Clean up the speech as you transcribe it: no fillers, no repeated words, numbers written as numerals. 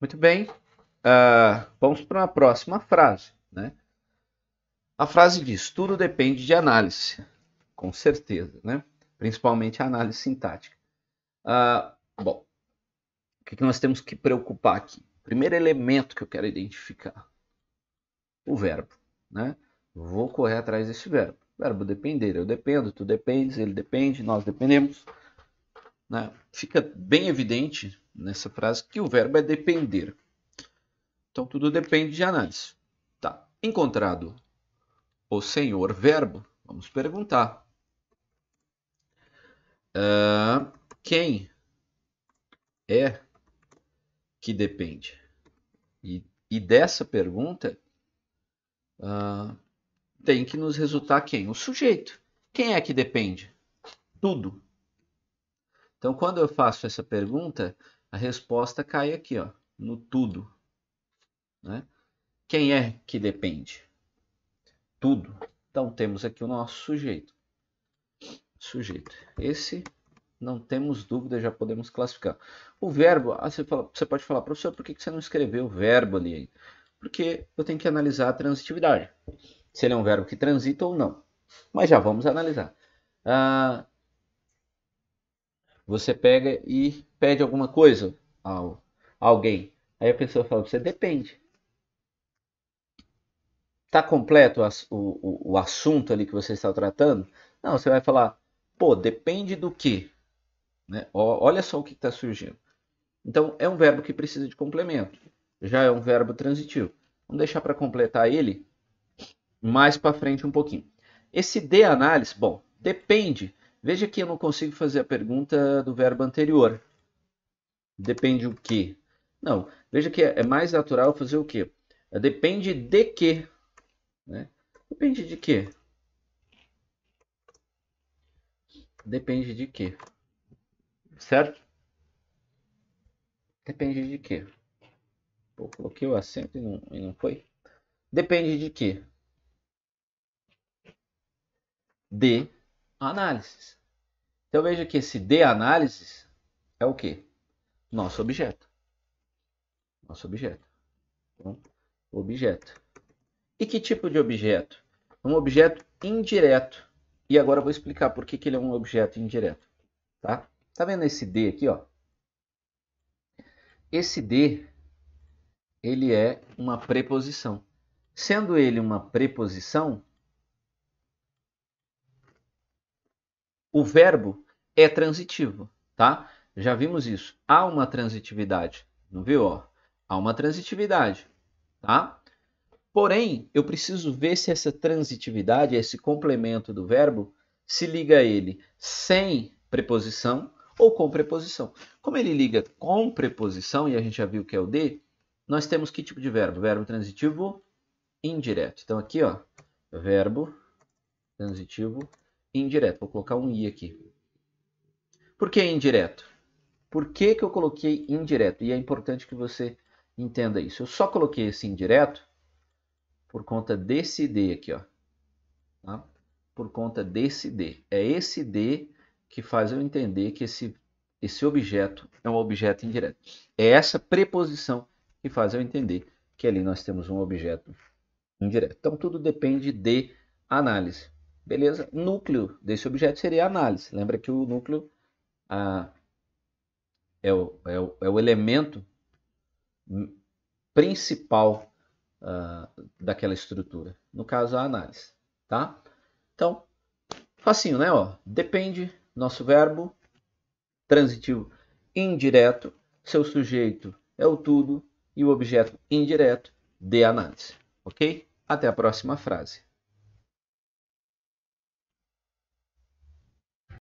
Muito bem. Vamos para a próxima frase, né? A frase diz: tudo depende de análise, com certeza, né? Principalmente a análise sintática. Bom, o que nós temos que preocupar aqui? Primeiro elemento que eu quero identificar: o verbo, né? Vou correr atrás desse verbo. Verbo depender, eu dependo, tu dependes, ele depende, nós dependemos, né? Fica bem evidente nessa frase que o verbo é depender. Então tudo depende de análise. Tá. Encontrado o senhor verbo, vamos perguntar. Quem é que depende? E dessa pergunta tem que nos resultar quem? O sujeito. Quem é que depende? Tudo. Então quando eu faço essa pergunta, a resposta cai aqui, ó, no tudo. Né? Quem é que depende? Tudo. Então temos aqui o nosso sujeito. Sujeito. Esse não temos dúvida, já podemos classificar. O verbo, você pode falar, professor, por que você não escreveu o verbo ali? Porque eu tenho que analisar a transitividade. Se ele é um verbo que transita ou não. Mas já vamos analisar. Você pega e pede alguma coisa a alguém. Aí a pessoa fala, você depende. Está completo o assunto ali que você está tratando? Não, você vai falar, pô, depende do quê? Né? Olha só o que está surgindo. Então, é um verbo que precisa de complemento. Já é um verbo transitivo. Vamos deixar para completar ele mais para frente um pouquinho. Esse de análise, bom, depende. Veja que eu não consigo fazer a pergunta do verbo anterior. Depende o quê? Não, veja que é mais natural fazer o quê? Depende de quê? Né? Depende de quê? Depende de quê? Certo? Depende de quê? Pô, coloquei o acento e não foi? Depende de quê? De análises. Então veja que esse de análises é o quê? Nosso objeto. Nosso objeto. Então, objeto. E que tipo de objeto? Um objeto indireto. E agora eu vou explicar por que ele é um objeto indireto. Tá? Tá vendo esse de aqui, ó? Esse de, ele é uma preposição. Sendo ele uma preposição, o verbo é transitivo, tá? Já vimos isso. Há uma transitividade, não viu? Ó? Há uma transitividade, tá? Porém, eu preciso ver se essa transitividade, esse complemento do verbo, se liga a ele sem preposição ou com preposição. Como ele liga com preposição, e a gente já viu que é o de, nós temos que tipo de verbo? Verbo transitivo indireto. Então aqui, ó, verbo transitivo indireto. Vou colocar um i aqui. Por que indireto? Por que eu coloquei indireto? E é importante que você entenda isso. Eu só coloquei esse indireto por conta desse D aqui, ó. Tá? Por conta desse D. É esse D que faz eu entender que esse objeto é um objeto indireto. É essa preposição que faz eu entender que ali nós temos um objeto indireto. Então tudo depende de análise. Beleza? Núcleo desse objeto seria a análise. Lembra que o núcleo é o elemento principal daquela estrutura. No caso, a análise. Tá? Então, facinho, né? Ó, depende, nosso verbo, transitivo indireto, seu sujeito é o tudo e o objeto indireto de análise. Ok? Até a próxima frase.